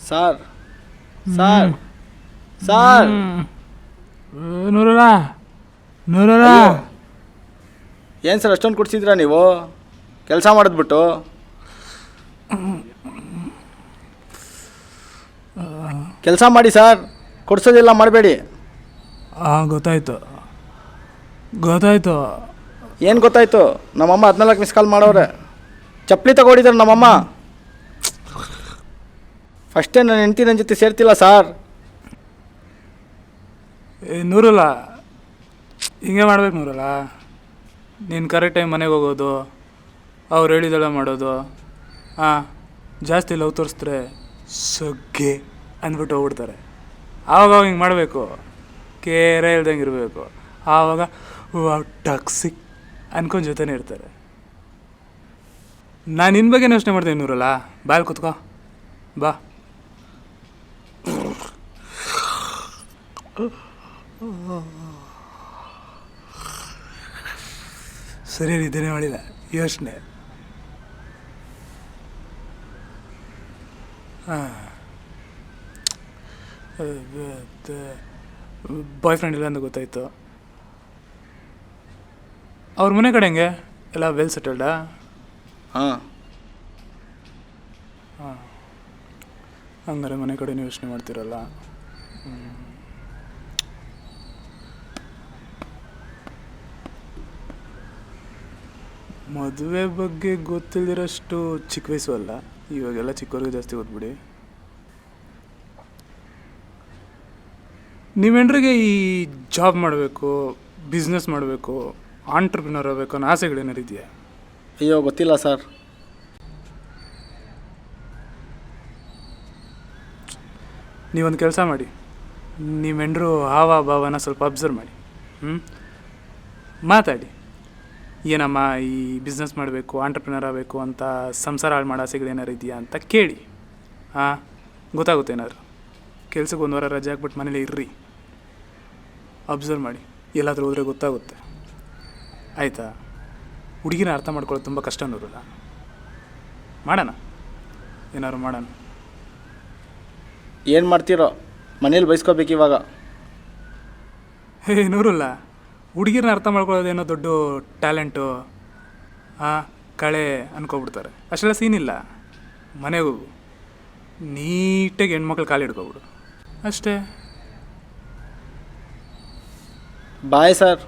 Sir sir sir ನೂರಲ್ಲ ನೂರಲ್ಲ ಅಯ್ಯೋ. ಏನು sir ಅಷ್ಟೊಂದು ಕುಡ್ಸಿದ್ರಾ ನೀವು ಕೆಲಸ ಮಾಡಿದ್ಬಿಟ್ಟು? ಕೆಲಸ ಮಾಡಿ ಸರ್, ಕೊಡ್ಸೋದಿಲ್ಲ ಮಾಡಬೇಡಿ. ಗೊತ್ತಾಯ್ತು ಗೊತ್ತಾಯ್ತು. ಏನು ಗೊತ್ತಾಯ್ತು? ನಮ್ಮಮ್ಮ 14 ಮಿಸ್ ಕಾಲ್ ಮಾಡವ್ರೆ. ಚಪ್ಪಲಿ ತಗೊಂಡಿದ್ದಾರೆ ನಮ್ಮಮ್ಮ. ಫಸ್ಟೇ ನನ್ನ ಹೆಂಡತಿ ನನ್ನ ಜೊತೆ ಸೇರ್ತಿಲ್ಲ ಸಾರ್. ನೂರಲ್ಲ ಹಿಂಗೆ ಮಾಡ್ಬೇಕು ನೂರಲ್ಲ. ನೀನು ಕರೆಕ್ಟ್ ಟೈಮ್ ಮನೆಗೆ ಹೋಗೋದು, ಅವ್ರು ಹೇಳಿದೆಲ್ಲ ಮಾಡೋದು. ಹಾಂ, ಜಾಸ್ತಿ ಲವ್ ತೋರಿಸಿದ್ರೆ ಸೊಗ್ಗೆ ಅಂದ್ಬಿಟ್ಟು ಹೋಗ್ಬಿಡ್ತಾರೆ. ಆವಾಗ ಹಿಂಗೆ ಮಾಡಬೇಕು, ಕೇರೆ ಇಲ್ದಂಗೆ ಇರಬೇಕು. ಆವಾಗ ಟಾಕ್ಸಿಕ್ ಅನ್ಕೊಂಡು ಜೊತೆನೇ ಇರ್ತಾರೆ. ನಾನು ನಿನ್ನ ಬಗ್ಗೆ ಯೋಚನೆ ಮಾಡ್ತೀನಿ ನೂರಲ್ಲ. ಬಾಯ್ ಕೂತ್ಕೋ, ಬಾ. ಸರಿ ನಿದ್ದೆನೇ ಮಾಡಿಲ್ಲ, ಯೋಚನೆ. ಬಾಯ್ ಫ್ರೆಂಡ್ ಇಲ್ಲ ಅಂತ ಗೊತ್ತಾಯ್ತು. ಅವ್ರ ಮನೆ ಕಡೆ ಹೆಂಗೆ ಎಲ್ಲ ವೆಲ್ ಸೆಟಲ್ಡಾ? ಹಾಂ, ಹಾಂ, ಹಂಗಾರೆ ಮನೆ ಕಡೆನೇ ಯೋಚನೆ ಮಾಡ್ತಿರಲ್ಲ. ಮದುವೆ ಬಗ್ಗೆ ಗೊತ್ತಿಲ್ಲದಿರೋಷ್ಟು ಚಿಕ್ಕ ವಯಸ್ಸು ಅಲ್ಲ, ಇವಾಗೆಲ್ಲ ಚಿಕ್ಕವ್ರಿಗೆ ಜಾಸ್ತಿ ಓದ್ಬಿಡಿ. ನೀವೆಂಡ್ರಿಗೆ ಈ ಜಾಬ್ ಮಾಡಬೇಕು, ಬಿಸ್ನೆಸ್ ಮಾಡಬೇಕು, ಆಂಟ್ರಪ್ರಿನರ್ ಆಗಬೇಕು ಅನ್ನೋ ಆಸೆಗಳೇನಾರು ಇದೆಯಾ? ಅಯ್ಯೋ ಗೊತ್ತಿಲ್ಲ ಸರ್. ನೀವೊಂದು ಕೆಲಸ ಮಾಡಿ, ನೀವೆಂಡ್ರು ಹಾವ ಭಾವನ ಸ್ವಲ್ಪ ಅಬ್ಸರ್ವ್ ಮಾಡಿ. ಮಾತಾಡಿ, ಏನಮ್ಮ ಈ ಬಿಸ್ನೆಸ್ ಮಾಡಬೇಕು, ಆಂಟ್ರಪ್ರಿನರ್ ಆಗಬೇಕು ಅಂತ ಸಂಸಾರ ಹಾಳು ಮಾಡೋ ಆಸೆಗಳೇನಾರು ಇದೆಯಾ ಅಂತ ಕೇಳಿ. ಹಾಂ, ಗೊತ್ತಾಗುತ್ತೆ ಏನಾದ್ರು. ಕೆಲ್ಸಕ್ಕೆ 1 ವಾರ ರಜೆ ಹಾಕ್ಬಿಟ್ಟು ಮನೇಲಿ ಇರ್ರಿ, ಅಬ್ಸರ್ವ್ ಮಾಡಿ. ಎಲ್ಲಾದರೂ ಹೋದರೆ ಗೊತ್ತಾಗುತ್ತೆ, ಆಯಿತಾ? ಹುಡುಗಿನ ಅರ್ಥ ಮಾಡ್ಕೊಳ್ಳೋದು ತುಂಬ ಕಷ್ಟ ನೂರಲ್ಲ. ಮಾಡೋಣ, ಏನಾದ್ರು ಮಾಡೋಣ. ಏನು ಮಾಡ್ತೀರೋ ಮನೇಲಿ ಬೈಸ್ಕೋಬೇಕು ಇವಾಗ. ಹೇ ನೂರಲ್ಲ, ಹುಡುಗಿರನ್ನ ಅರ್ಥ ಮಾಡ್ಕೊಳ್ಳೋದೇನೋ ದೊಡ್ಡ ಟ್ಯಾಲೆಂಟು, ಹಾಂ, ಕಳೆ ಅನ್ಕೊಬಿಡ್ತಾರೆ. ಅಷ್ಟೆಲ್ಲ ಸೀನಿಲ್ಲ. ಮನೆಗೆ ಹೋಗು, ನೀಟಾಗಿ ಹೆಣ್ಮಕ್ಳು ಕಾಲು ಹಿಡ್ಕೊಬಿಡು, ಅಷ್ಟೇ. Bye sir.